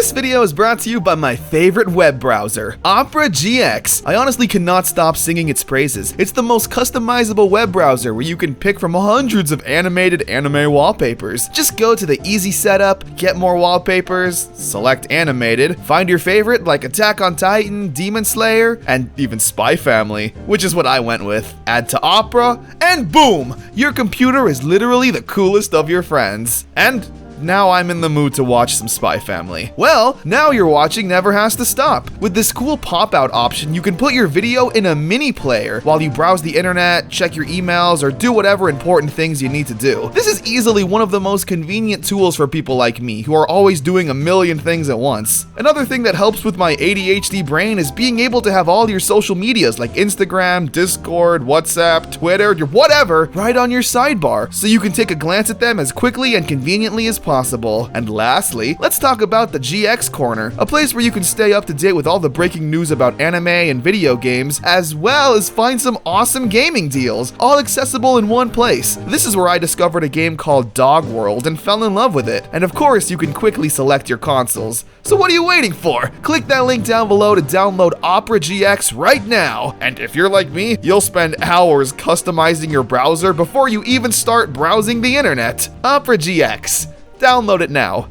This video is brought to you by my favorite web browser, Opera GX. I honestly cannot stop singing its praises. It's the most customizable web browser where you can pick from hundreds of animated anime wallpapers. Just go to the easy setup, get more wallpapers, select animated, find your favorite like Attack on Titan, Demon Slayer, and even Spy Family, which is what I went with. Add to Opera, and boom! Your computer is literally the coolest of your friends. And now I'm in the mood to watch some Spy Family. Well, now your watching never has to stop. With this cool pop-out option, you can put your video in a mini player while you browse the internet, check your emails, or do whatever important things you need to do. This is easily one of the most convenient tools for people like me who are always doing a million things at once. Another thing that helps with my ADHD brain is being able to have all your social medias like Instagram, Discord, WhatsApp, Twitter, your whatever, right on your sidebar, so you can take a glance at them as quickly and conveniently as possible. And lastly, let's talk about the GX Corner, a place where you can stay up to date with all the breaking news about anime and video games, as well as find some awesome gaming deals, all accessible in one place. This is where I discovered a game called Dog World and fell in love with it. And of course, you can quickly select your consoles. So what are you waiting for? Click that link down below to download Opera GX right now. And if you're like me, you'll spend hours customizing your browser before you even start browsing the internet. Opera GX. Download it now.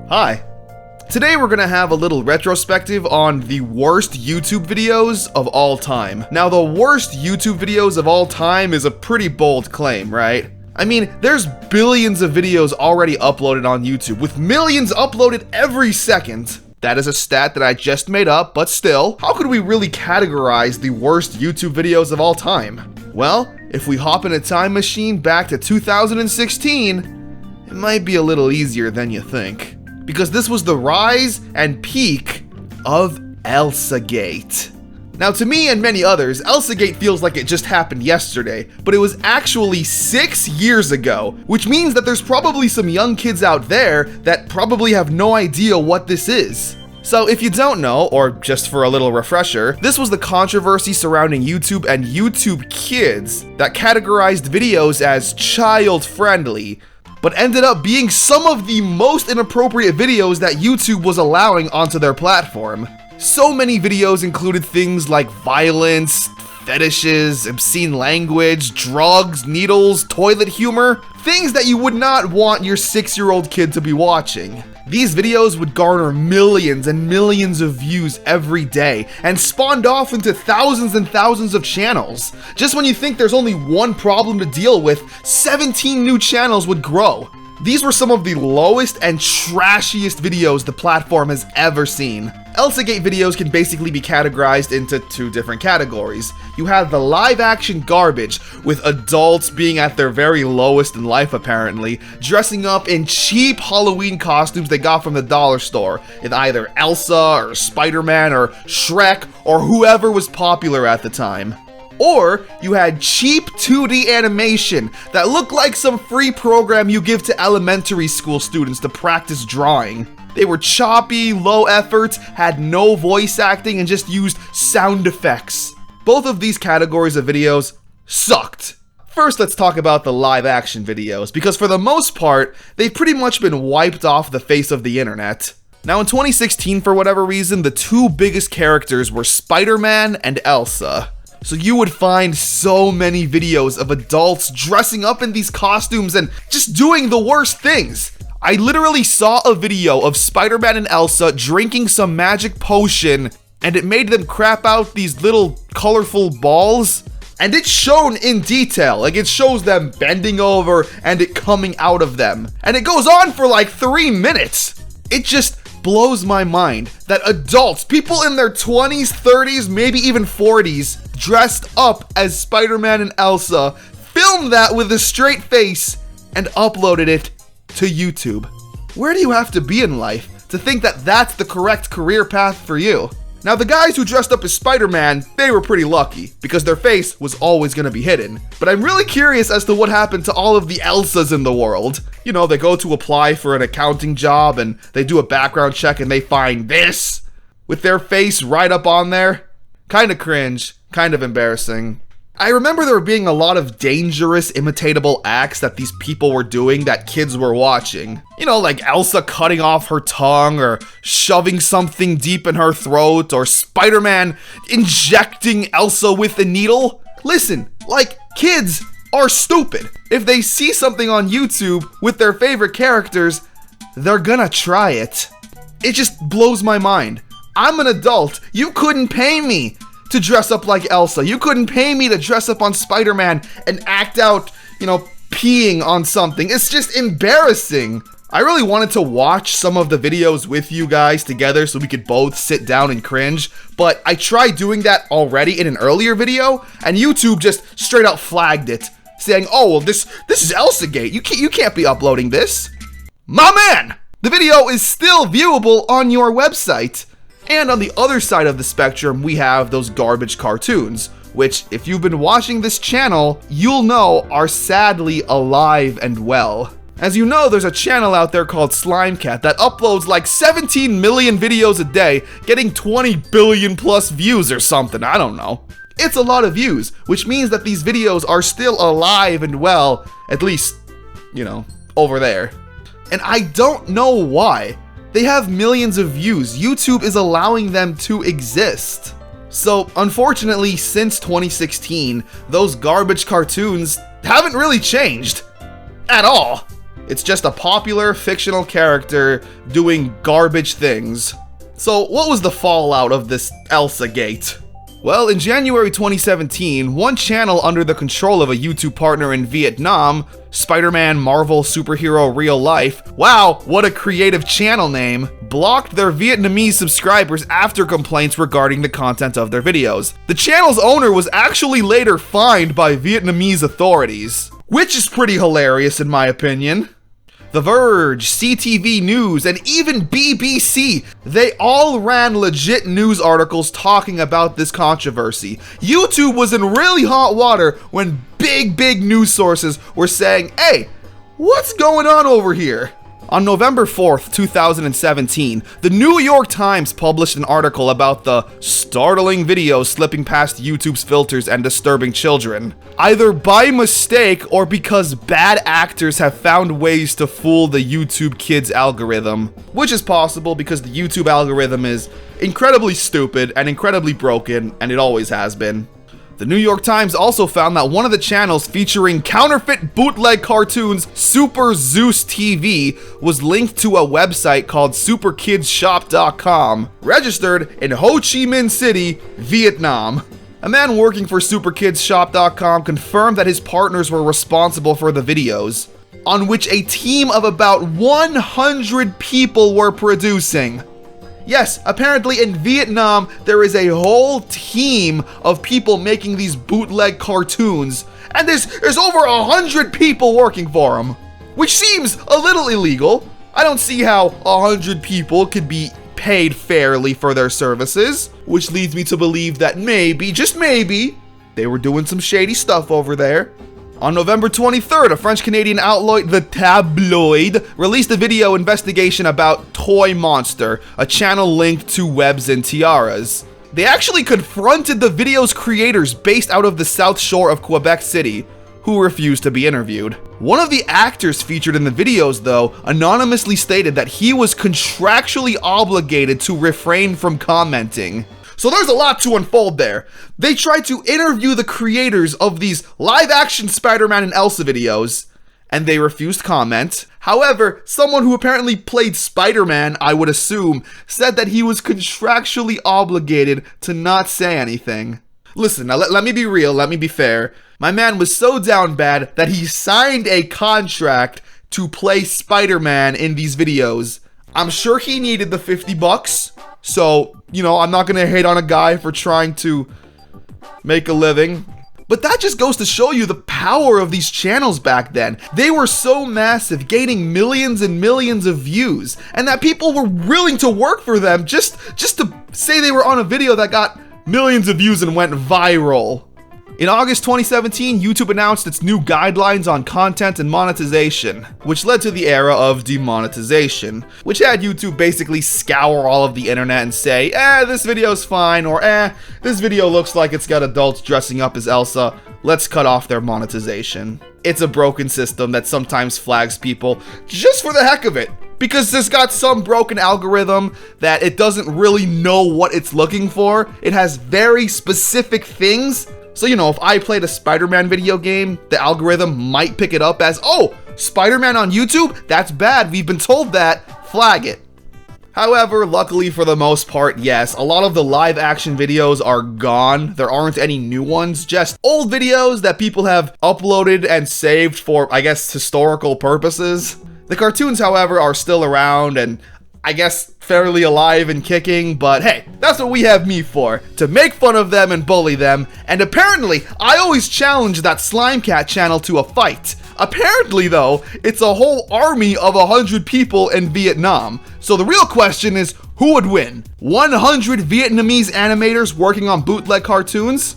Hi. Today we're gonna have a little retrospective on the worst YouTube videos of all time. Now, the worst YouTube videos of all time is a pretty bold claim, right? I mean, there's billions of videos already uploaded on YouTube, with millions uploaded every second. That is a stat that I just made up, but still, how could we really categorize the worst YouTube videos of all time? Well, if we hop in a time machine back to 2016, it might be a little easier than you think. Because this was the rise and peak of ElsaGate. Now, to me and many others, ElsaGate feels like it just happened yesterday, but it was actually 6 years ago, which means that there's probably some young kids out there that probably have no idea what this is. So if you don't know, or just for a little refresher, this was the controversy surrounding YouTube and YouTube Kids that categorized videos as child-friendly, but ended up being some of the most inappropriate videos that YouTube was allowing onto their platform. So many videos included things like violence, fetishes, obscene language, drugs, needles, toilet humor, things that you would not want your 6-year-old kid to be watching. These videos would garner millions and millions of views every day and spawned off into thousands and thousands of channels. Just when you think there's only one problem to deal with, 17 new channels would grow. These were some of the lowest and trashiest videos the platform has ever seen. ElsaGate videos can basically be categorized into 2 different categories. You have the live-action garbage, with adults being at their very lowest in life apparently, dressing up in cheap Halloween costumes they got from the dollar store, in either Elsa or Spider-Man or Shrek or whoever was popular at the time. Or you had cheap 2D animation that looked like some free program you give to elementary school students to practice drawing. They were choppy, low effort, had no voice acting, and just used sound effects. Both of these categories of videos sucked. First, let's talk about the live action videos, because for the most part, they've pretty much been wiped off the face of the internet. Now in 2016, for whatever reason, the 2 biggest characters were Spider-Man and Elsa. So you would find so many videos of adults dressing up in these costumes and just doing the worst things. I literally saw a video of Spider-Man and Elsa drinking some magic potion, and it made them crap out these little colorful balls. And it's shown in detail, like it shows them bending over and it coming out of them. And it goes on for like 3 minutes. It just blows my mind that adults, people in their 20s, 30s, maybe even 40s, dressed up as Spider-Man and Elsa, filmed that with a straight face, and uploaded it to YouTube. Where do you have to be in life to think that that's the correct career path for you? Now, the guys who dressed up as Spider-Man, they were pretty lucky, because their face was always gonna be hidden. But I'm really curious as to what happened to all of the Elsas in the world. You know, they go to apply for an accounting job, and they do a background check, and they find this, with their face right up on there. Kinda cringe. kind of embarrassing. I remember there being a lot of dangerous imitatable acts that these people were doing that kids were watching. You know, like Elsa cutting off her tongue or shoving something deep in her throat or Spider-Man injecting Elsa with a needle. Listen, like, kids are stupid. If they see something on YouTube with their favorite characters, they're gonna try it. It just blows my mind. I'm an adult. You couldn't pay me to dress up like Elsa. You couldn't pay me to dress up on Spider-Man and act out, you know, peeing on something. It's just embarrassing. I really wanted to watch some of the videos with you guys together so we could both sit down and cringe, but I tried doing that already in an earlier video, and YouTube just straight up flagged it, saying, oh, well, this is Elsa-gate. You can't be uploading this. My man! The video is still viewable on your website. And on the other side of the spectrum, we have those garbage cartoons, which, if you've been watching this channel, you'll know are sadly alive and well. As you know, there's a channel out there called Slimecat that uploads like 17 million videos a day, getting 20 billion plus views or something, I don't know. It's a lot of views, which means that these videos are still alive and well, at least, you know, over there. And I don't know why. They have millions of views. YouTube is allowing them to exist. So, unfortunately, since 2016, those garbage cartoons haven't really changed. At all. It's just a popular fictional character doing garbage things. So, what was the fallout of this Elsa-gate? Well, in January 2017, one channel under the control of a YouTube partner in Vietnam, Spider-Man Marvel Superhero Real Life, wow, what a creative channel name, blocked their Vietnamese subscribers after complaints regarding the content of their videos. The channel's owner was actually later fined by Vietnamese authorities, which is pretty hilarious in my opinion. The Verge, CTV News, and even BBC, they all ran legit news articles talking about this controversy. YouTube was in really hot water when big news sources were saying, hey, what's going on over here? On November 4th, 2017, the New York Times published an article about the startling videos slipping past YouTube's filters and disturbing children. Either by mistake or because bad actors have found ways to fool the YouTube Kids algorithm. Which is possible because the YouTube algorithm is incredibly stupid and incredibly broken, and it always has been. The New York Times also found that one of the channels featuring counterfeit bootleg cartoons, Super Zeus TV, was linked to a website called superkidsshop.com, registered in Ho Chi Minh City, Vietnam. A man working for superkidsshop.com confirmed that his partners were responsible for the videos, on which a team of about 100 people were producing. Yes, apparently in Vietnam, there is a whole team of people making these bootleg cartoons, and there's over 100 people working for them, which seems a little illegal. I don't see how 100 people could be paid fairly for their services, which leads me to believe that maybe, just maybe, they were doing some shady stuff over there. On November 23rd, a French-Canadian outlet, The Tabloid, released a video investigation about Toy Monster, a channel linked to Webs and Tiaras. They actually confronted the video's creators based out of the South Shore of Quebec City, who refused to be interviewed. One of the actors featured in the videos, though, anonymously stated that he was contractually obligated to refrain from commenting. So there's a lot to unfold there. They tried to interview the creators of these live-action Spider-Man and Elsa videos, and they refused comment. However, someone who apparently played Spider-Man, I would assume, said that he was contractually obligated to not say anything. Listen, now let me be real, let me be fair. My man was so down bad that he signed a contract to play Spider-Man in these videos. I'm sure he needed the $50. So, you know, I'm not gonna hate on a guy for trying to make a living. But that just goes to show you the power of these channels back then. They were so massive, gaining millions and millions of views, and that people were willing to work for them just to say they were on a video that got millions of views and went viral. In August 2017, YouTube announced its new guidelines on content and monetization, which led to the era of demonetization, which had YouTube basically scour all of the internet and say, this video's fine, or this video looks like it's got adults dressing up as Elsa, let's cut off their monetization. It's a broken system that sometimes flags people just for the heck of it, because it's got some broken algorithm that it doesn't really know what it's looking for. It has very specific things. So, you know, if I played a Spider-Man video game, the algorithm might pick it up as, oh, Spider-Man on YouTube? That's bad. We've been told that. Flag it. However, luckily for the most part, yes, a lot of the live action videos are gone. There aren't any new ones, just old videos that people have uploaded and saved for, I guess, historical purposes. The cartoons, however, are still around and I guess fairly alive and kicking, but hey, that's what we have me for, to make fun of them and bully them, and apparently, I always challenge that Slime Cat channel to a fight. Apparently though, it's a whole army of 100 people in Vietnam, so the real question is, who would win? 100 Vietnamese animators working on bootleg cartoons?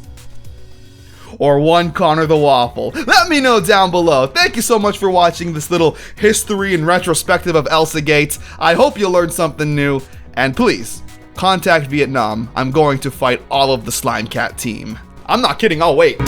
Or one ConnerTheWaffle? Let me know down below. Thank you so much for watching this little history and retrospective of Elsa Gate. I hope you learned something new, and please, contact Vietnam. I'm going to fight all of the Slime Cat team. I'm not kidding, I'll wait.